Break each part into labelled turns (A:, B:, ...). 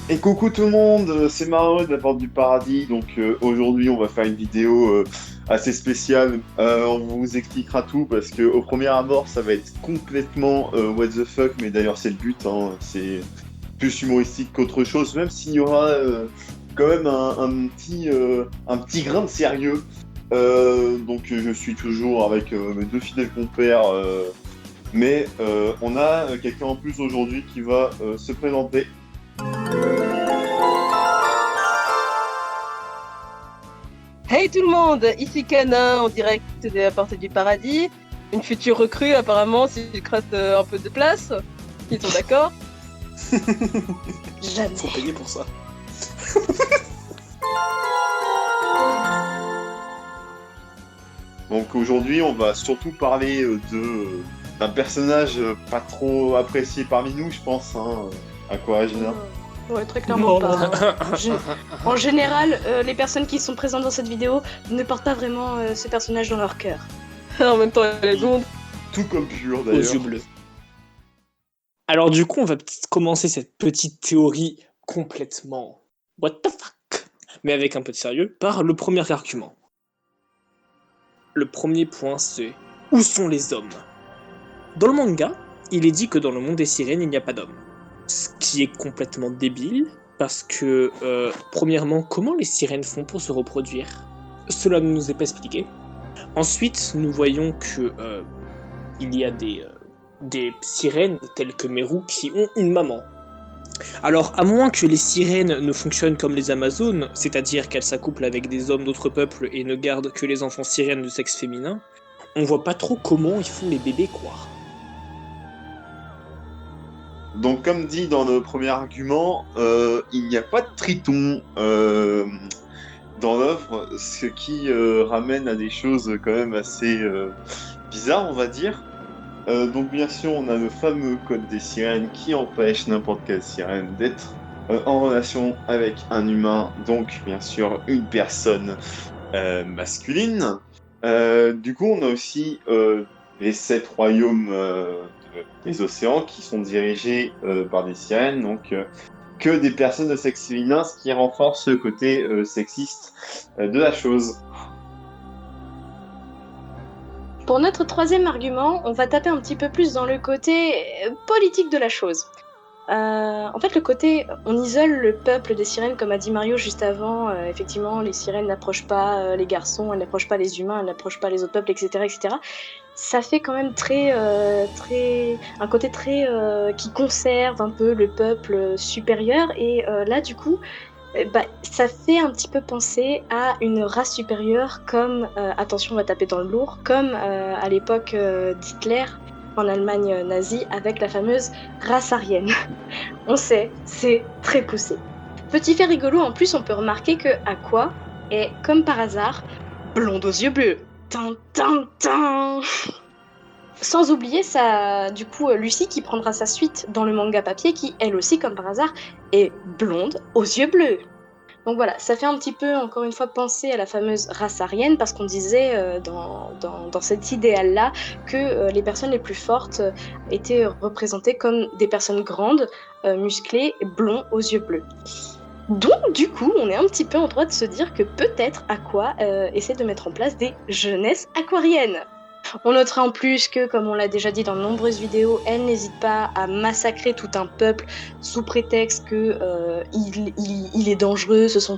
A: Et coucou tout le monde, c'est Maro de la Porte du Paradis. Donc aujourd'hui, on va faire une vidéo assez spéciale. On vous expliquera tout parce que au premier abord, ça va être complètement what the fuck. Mais d'ailleurs, c'est le but. Hein, c'est plus humoristique qu'autre chose. Même s'il y aura quand même un petit grain de sérieux. Donc je suis toujours avec mes deux fidèles compères. Mais on a quelqu'un en plus aujourd'hui qui va se présenter.
B: Hey tout le monde, ici Canin en direct de la Porte du Paradis. Une future recrue apparemment si je crasse un peu de place. Ils sont d'accord?
C: Jamais. Faut payer pour ça.
A: Donc aujourd'hui, on va surtout parler d'un personnage pas trop apprécié parmi nous, je pense. Hein. Aquaragina.
D: Ouais, très clairement pas. En général, les personnes qui sont présentes dans cette vidéo ne portent pas vraiment ce personnage dans leur cœur.
B: En même temps, elle est blonde.
A: Tout comme Pure
C: Aux
A: d'ailleurs.
C: yeux bleus. Alors du coup, on va peut-être commencer cette petite théorie complètement what the fuck, mais avec un peu de sérieux, par le premier argument. Le premier point, c'est où sont les hommes? Dans le manga, il est dit que dans le monde des sirènes, il n'y a pas d'hommes. Ce qui est complètement débile, parce que, premièrement, comment les sirènes font pour se reproduire? Cela ne nous est pas expliqué. Ensuite, nous voyons que il y a des sirènes telles que Meru qui ont une maman. Alors, à moins que les sirènes ne fonctionnent comme les Amazones, c'est-à-dire qu'elles s'accouplent avec des hommes d'autres peuples et ne gardent que les enfants sirènes de sexe féminin, on voit pas trop comment ils font les bébés, quoi.
A: Donc comme dit dans le premier argument, il n'y a pas de triton dans l'œuvre, ce qui ramène à des choses quand même assez bizarres, on va dire. Donc bien sûr, on a le fameux code des sirènes qui empêche n'importe quelle sirène d'être en relation avec un humain, donc bien sûr une personne masculine. Du coup, on a aussi les 7 royaumes des océans qui sont dirigés par des sirènes, donc que des personnes de sexe féminin, ce qui renforce le côté sexiste de la chose.
D: Pour notre troisième argument, on va taper un petit peu plus dans le côté politique de la chose. En fait, le côté, on isole le peuple des sirènes, comme a dit Mario juste avant. Effectivement, les sirènes n'approchent pas les garçons, elles n'approchent pas les humains, elles n'approchent pas les autres peuples, etc., etc. Ça fait quand même un côté très qui conserve un peu le peuple supérieur. Et là, du coup, ça fait un petit peu penser à une race supérieure, comme attention, on va taper dans le lourd, comme à l'époque d'Hitler en Allemagne nazie avec la fameuse race aryenne. On sait, c'est très poussé. Petit fait rigolo, en plus, on peut remarquer que Aqua est, comme par hasard, blonde aux yeux bleus. Tin, tin, tin. Sans oublier du coup, Lucie qui prendra sa suite dans le manga papier, qui, elle aussi, comme par hasard, est blonde aux yeux bleus. Donc voilà, ça fait un petit peu, encore une fois, penser à la fameuse race aryenne, parce qu'on disait dans cet idéal-là que les personnes les plus fortes étaient représentées comme des personnes grandes, musclées, blonds aux yeux bleus. Donc du coup, on est un petit peu en droit de se dire que peut-être Aqua essaie de mettre en place des jeunesses aquariennes. On notera en plus que, comme on l'a déjà dit dans de nombreuses vidéos, elle n'hésite pas à massacrer tout un peuple sous prétexte que il est dangereux, ce sont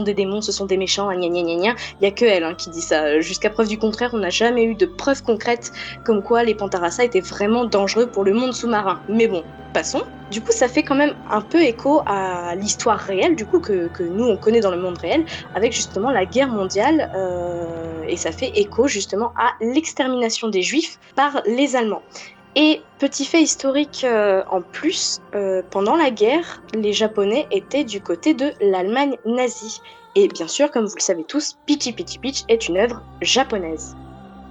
D: des démons, ce sont des méchants, gna gna gna gna. Il n'y a que elle qui dit ça. Jusqu'à preuve du contraire, on n'a jamais eu de preuves concrètes comme quoi les Pantarasa étaient vraiment dangereux pour le monde sous-marin. Mais bon, passons. Du coup, ça fait quand même un peu écho à l'histoire réelle, du coup, que nous, on connaît dans le monde réel, avec justement la guerre mondiale, et ça fait écho justement à l'extermination des Juifs par les Allemands. Et petit fait historique en plus, pendant la guerre, les Japonais étaient du côté de l'Allemagne nazie. Et bien sûr, comme vous le savez tous, Pichi Pichi Pitch est une œuvre japonaise.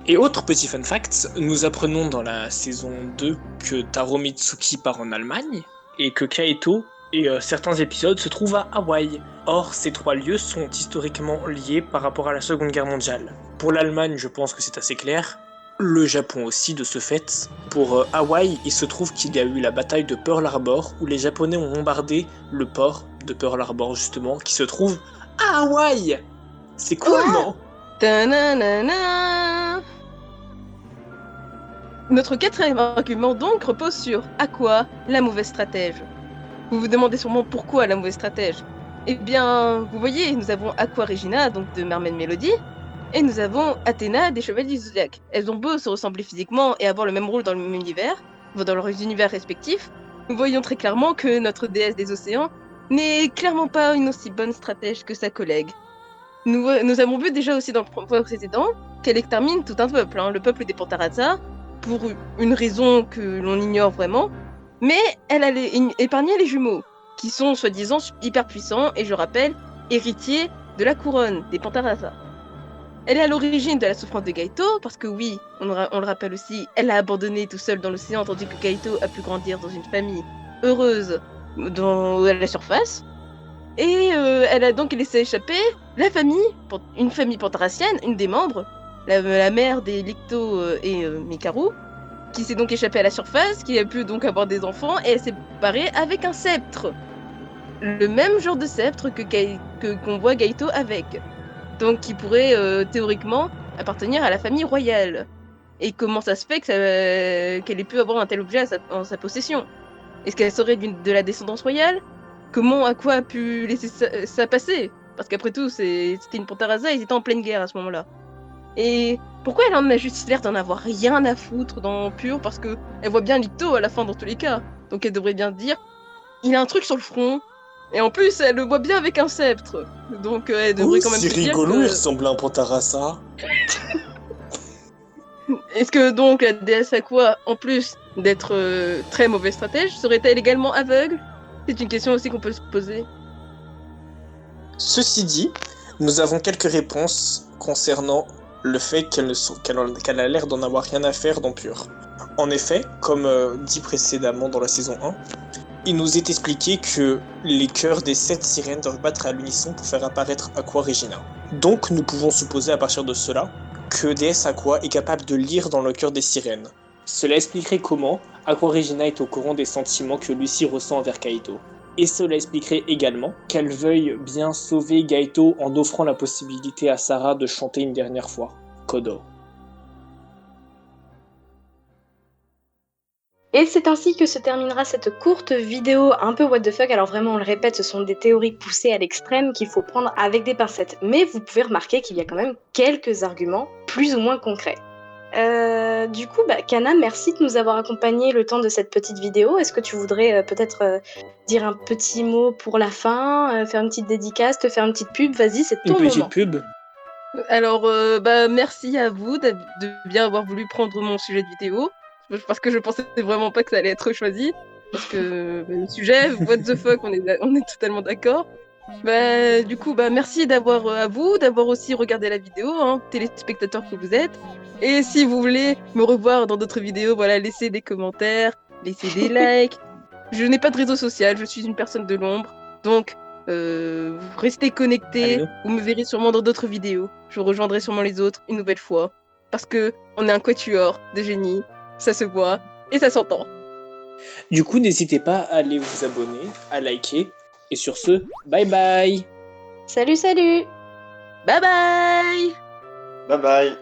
C: Et autre petit fun fact, nous apprenons dans la saison 2 que Taro Mitsuki part en Allemagne et que Kaito et certains épisodes se trouvent à Hawaï. Or, ces 3 lieux sont historiquement liés par rapport à la Seconde Guerre mondiale. Pour l'Allemagne, je pense que c'est assez clair. Le Japon aussi, de ce fait. Pour Hawaï, il se trouve qu'il y a eu la bataille de Pearl Harbor, où les Japonais ont bombardé le port de Pearl Harbor, justement, qui se trouve à Hawaï. C'est cool, non?
B: Ta-na-na-na. Notre 4e argument donc repose sur Aqua, la mauvaise stratège. Vous vous demandez sûrement pourquoi la mauvaise stratège. Eh bien, vous voyez, nous avons Aqua Regina, donc de Mermaid Melody, et nous avons Athéna des Chevaliers du Zodiac. Elles ont beau se ressembler physiquement et avoir le même rôle dans le même univers, dans leurs univers respectifs, nous voyons très clairement que notre déesse des océans n'est clairement pas une aussi bonne stratège que sa collègue. Nous avons vu déjà aussi dans le point précédent qu'elle extermine tout un peuple, le peuple des Pantarasa, pour une raison que l'on ignore vraiment, mais elle a épargné les jumeaux, qui sont soi-disant hyper puissants, et je rappelle, héritiers de la couronne des Pantarasa. Elle est à l'origine de la souffrance de Gaito, parce que oui, on le rappelle aussi, elle l'a abandonné tout seul dans l'océan, tandis que Gaito a pu grandir dans une famille heureuse à la surface. Et elle a donc laissé échapper une famille pantaracienne, une des membres, la mère des Licto et Mikaru, qui s'est donc échappée à la surface, qui a pu donc avoir des enfants, et elle s'est barrée avec un sceptre. Le même genre de sceptre qu'on voit Gaito avec. Donc qui pourrait théoriquement appartenir à la famille royale. Et comment ça se fait qu'elle ait pu avoir un tel objet en sa possession? Est-ce qu'elle serait de la descendance royale? Comment Aqua a pu laisser ça passer? Parce qu'après tout, c'était une Pantarasa, ils étaient en pleine guerre à ce moment-là. Et pourquoi elle en a juste l'air d'en avoir rien à foutre dans Pure? Parce que elle voit bien Licto à la fin dans tous les cas. Donc elle devrait bien dire, il a un truc sur le front. Et en plus, elle le voit bien avec un sceptre. Donc elle devrait quand même se
C: c'est
B: dire
C: rigolo,
B: que...
C: il ressemble à un Pantarasa.
B: Est-ce que donc la déesse Aqua, en plus d'être très mauvaise stratège, serait-elle également aveugle? C'est une question aussi qu'on peut se poser.
C: Ceci dit, nous avons quelques réponses concernant le fait qu'elle a l'air d'en avoir rien à faire dans Pure. En effet, comme dit précédemment dans la saison 1, il nous est expliqué que les chœurs des 7 sirènes doivent battre à l'unisson pour faire apparaître Aqua Regina. Donc nous pouvons supposer à partir de cela que déesse Aqua est capable de lire dans le cœur des sirènes. Cela expliquerait comment Aqua Regina est au courant des sentiments que Lucy ressent envers Kaito. Et cela expliquerait également qu'elle veuille bien sauver Gaito en offrant la possibilité à Sarah de chanter une dernière fois, Kodo.
D: Et c'est ainsi que se terminera cette courte vidéo un peu what the fuck. Alors vraiment, on le répète, ce sont des théories poussées à l'extrême qu'il faut prendre avec des pincettes. Mais vous pouvez remarquer qu'il y a quand même quelques arguments plus ou moins concrets. Du coup, Kana, merci de nous avoir accompagnés le temps de cette petite vidéo. Est-ce que tu voudrais peut-être dire un petit mot pour la fin, faire une petite dédicace, te faire une petite pub? Vas-y, c'est ton moment.
C: Une petite pub.
B: Alors, merci à vous de bien avoir voulu prendre mon sujet de vidéo. Parce que je pensais vraiment pas que ça allait être choisi. Parce que le sujet, what the fuck, on est totalement d'accord. Du coup, merci à vous d'avoir aussi regardé la vidéo, téléspectateurs que vous êtes. Et si vous voulez me revoir dans d'autres vidéos, voilà, laissez des commentaires, laissez des likes. Je n'ai pas de réseau social, je suis une personne de l'ombre. Donc, restez connectés, vous me verrez sûrement dans d'autres vidéos. Je rejoindrai sûrement les autres une nouvelle fois. Parce que on est un quatuor de génie, ça se voit et ça s'entend.
C: Du coup, n'hésitez pas à aller vous abonner, à liker. Et sur ce, bye bye.
D: Salut, salut.
B: Bye bye.
A: Bye bye.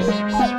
E: Thank you.